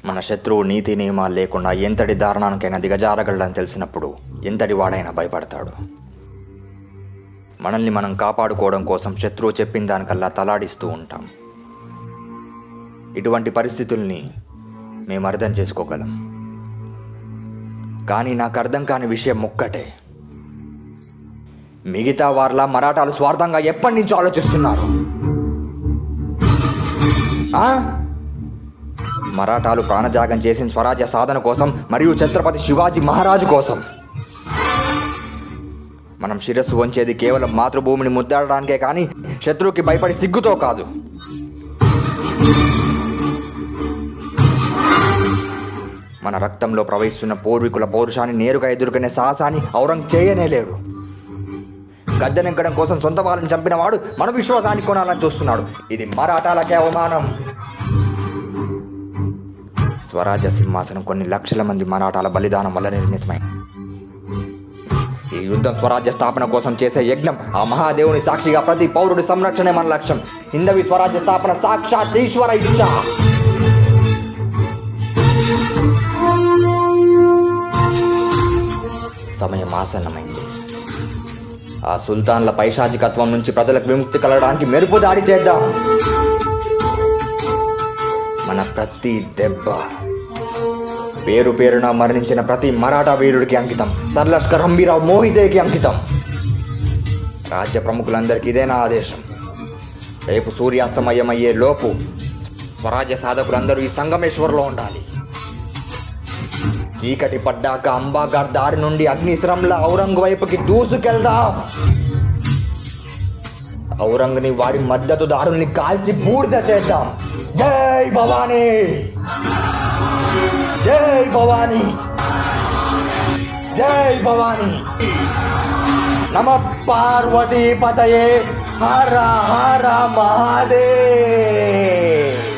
మన శత్రువు నీతి నియమాలు లేకుండా ఎంతటి దారుణానికైనా దిగజారగలడని తెలిసినప్పుడు ఎంతటి వాడైనా భయపడతాడు. మనల్ని మనం కాపాడుకోవడం కోసం శత్రువు చెప్పిన దానికల్లా తలాడిస్తూ ఉంటాం. ఇటువంటి పరిస్థితుల్ని మేము అర్థం చేసుకోగలం. కానీ నాకు అర్థం కాని విషయం ఒక్కటే, మిగతా వారిలా మరాఠాలు స్వార్థంగా ఎప్పటి నుంచో ఆలోచిస్తున్నారు. మరాఠాలు ప్రాణత్యాగం చేసిన స్వరాజ్య సాధన కోసం మరియు ఛత్రపతి శివాజీ మహారాజు కోసం. మనం శిరస్సు వంచేది కేవలం మాతృభూమిని ముద్దాడడానికే కానీ శత్రువుకి భయపడి సిగ్గుతో కాదు. మన రక్తంలో ప్రవహిస్తున్న పూర్వీకుల పౌరుషాన్ని నేరుగా ఎదుర్కొనే సాహసాన్ని ఔరంగ్ చేయనేలేడు. గద్దెనెక్కడం కోసం సొంత వాళ్ళని చంపిన వాడు మన విశ్వాసాన్ని కొనాలని చూస్తున్నాడు. ఇది మరాఠాలకే అవమానం. స్వరాజ్య సింహాసనం కొన్ని లక్షల మంది మరాఠాల బలిదానం వల్ల నిర్మితమైంది. ఈ యుద్ధం స్వరాజ్య స్థాపన కోసం చేసే యజ్ఞం. ఆ మహాదేవుని సాక్షిగా ప్రతి పౌరుడి సంరక్షణే మన లక్ష్యం. హిందవి స్వరాజ్య స్థాపన సాక్షాత్ ఈశ్వర ఇచ్ఛ. సమయం ఆసన్నమైంది. ఆ సుల్తాన్ల పైశాచికత్వం నుంచి ప్రజలకు విముక్తి కలగడానికి మెరుపు దాడి చేద్దాం. మన ప్రతి దెబ్బ పేరు పేరున మరణించిన ప్రతి మరాఠా వీరుడికి అంకితం. సర్లష్కర్ హంబీరావు మోహితేకి అంకితం. రాజ్య ప్రముఖులందరికీ ఇదే నా ఆదేశం. రేపు సూర్యాస్తమయమయ్యే లోపు స్వరాజ్య సాధకులందరూ ఈ సంగమేశ్వర్లో ఉండాలి. చీకటి పడ్డాక అంబాగార్ దారి నుండి అగ్నిశ్రంలా ఔరంగ్ వైపుకి దూసుకెళ్దాం. ఔరంగ్ని వాడి మద్దతుదారుల్ని కాల్చి బూడిద చేద్దాం. జై భవానీ, జై భవానీ, జై భవానీ. నమ పార్వతీ పతయే హర హర మహాదేవ్.